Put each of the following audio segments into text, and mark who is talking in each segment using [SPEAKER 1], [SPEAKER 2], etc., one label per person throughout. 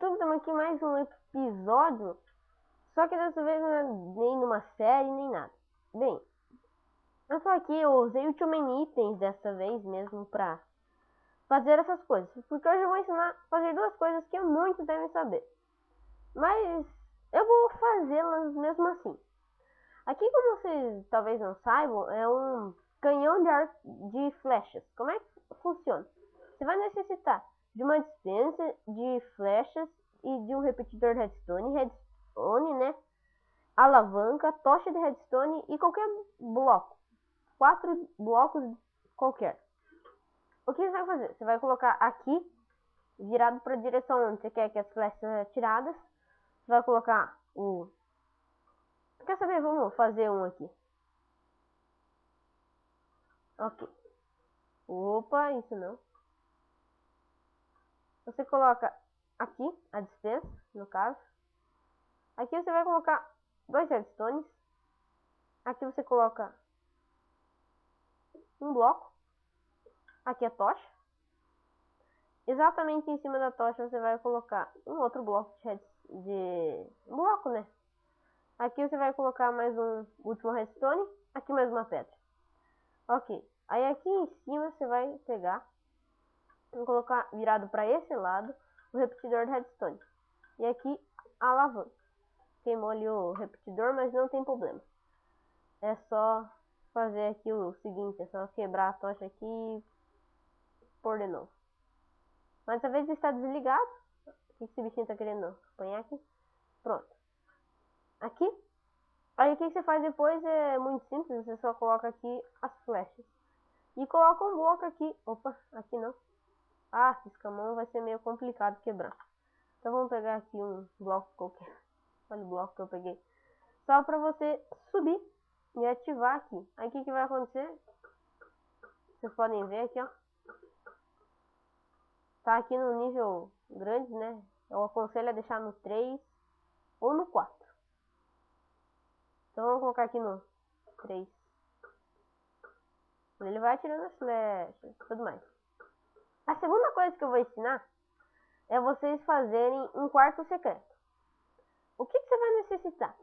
[SPEAKER 1] YouTube, estamos aqui mais um episódio, só que dessa vez não é nem numa série, nem nada. Bem, eu tô aqui, eu usei o Too Many Itens dessa vez mesmo pra fazer essas coisas, porque hoje eu vou ensinar a fazer duas coisas que muitos devem saber, mas eu vou fazê-las mesmo assim. Aqui, como vocês talvez não saibam, é um canhão de flechas. Como é que funciona? Você vai necessitar de uma dispensa de flechas e de um repetidor redstone, né? Alavanca, tocha de redstone e qualquer bloco. 4 blocos qualquer. O que você vai fazer? Você vai colocar aqui, virado para a direção onde você quer que as flechas sejam atiradas. Você vai colocar o... Quer saber? Vamos fazer um aqui. Ok. Opa, isso não. Você coloca aqui a dispensa, no caso. Aqui você vai colocar 2 redstones. Aqui você coloca um bloco. Aqui a tocha. Exatamente em cima da tocha você vai colocar um outro bloco um bloco, né? Aqui você vai colocar mais um último redstone. Aqui mais uma pedra. Ok. Aí aqui em cima você vai pegar e colocar virado para esse lado o repetidor de redstone. E aqui a alavanca. Queimou ali o repetidor, mas não tem problema. É só fazer aqui o seguinte, é só quebrar a tocha aqui e pôr de novo. Mas dessa vez está desligado. O que esse bichinho está querendo apanhar aqui? Pronto. Aqui. Aí o que você faz depois é muito simples, você só coloca aqui as flechas. E coloca um bloco aqui. Opa, aqui não. Ah, pisca-mão vai ser meio complicado quebrar. Então vamos pegar aqui um bloco qualquer. Olha o bloco que eu peguei. Só para você subir e ativar aqui. Aí o que vai acontecer? Vocês podem ver aqui, ó. Tá aqui no nível grande, né? Eu aconselho a deixar no 3 ou no 4. Então vamos colocar aqui no 3. Ele vai tirando as flechas e tudo mais. A segunda coisa que eu vou ensinar é vocês fazerem um quarto secreto. O que você vai necessitar?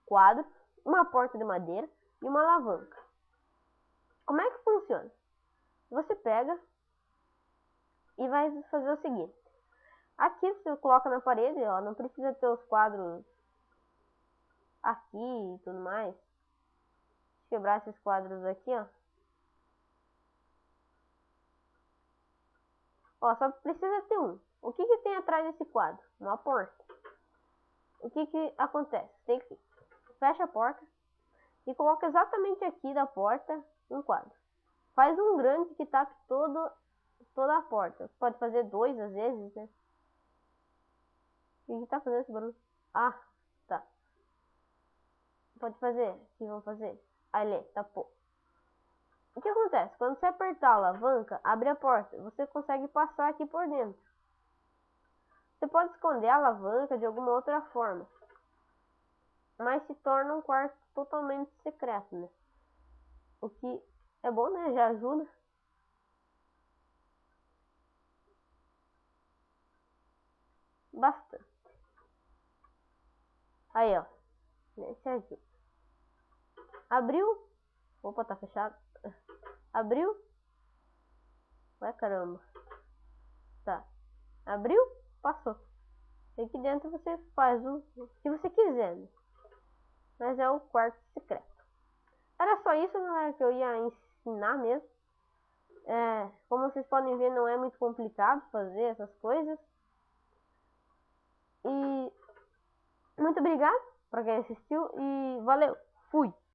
[SPEAKER 1] Quadro, uma porta de madeira e uma alavanca. Como é que funciona? Você pega e vai fazer o seguinte. Aqui você coloca na parede, ó, não precisa ter os quadros aqui e tudo mais. Deixa eu quebrar esses quadros aqui, ó. Ó, só precisa ter um. O que tem atrás desse quadro? Uma porta. O que acontece? Tem que fecha a porta e coloca exatamente aqui da porta um quadro. Faz um grande que tape toda a porta. Você pode fazer 2 às vezes, né? O que tá fazendo esse barulho? Ah, tá. Pode fazer. O que vão fazer? Ali, tapou. O que acontece? Quando você apertar a alavanca, abre a porta. Você consegue passar aqui por dentro. Você pode esconder a alavanca de alguma outra forma. Mas se torna um quarto totalmente secreto, né? O que é bom, né? Já ajuda. Bastante. Aí, ó. Esse aqui. Abriu. Opa, tá fechado. Abriu. Ué, caramba. Tá. Abriu. Passou. E aqui dentro você faz o que você quiser, né? Mas é o quarto secreto. Era só isso, galera, que eu ia ensinar mesmo. Como vocês podem ver, não é muito complicado fazer essas coisas. E muito obrigado para quem assistiu e valeu. Fui!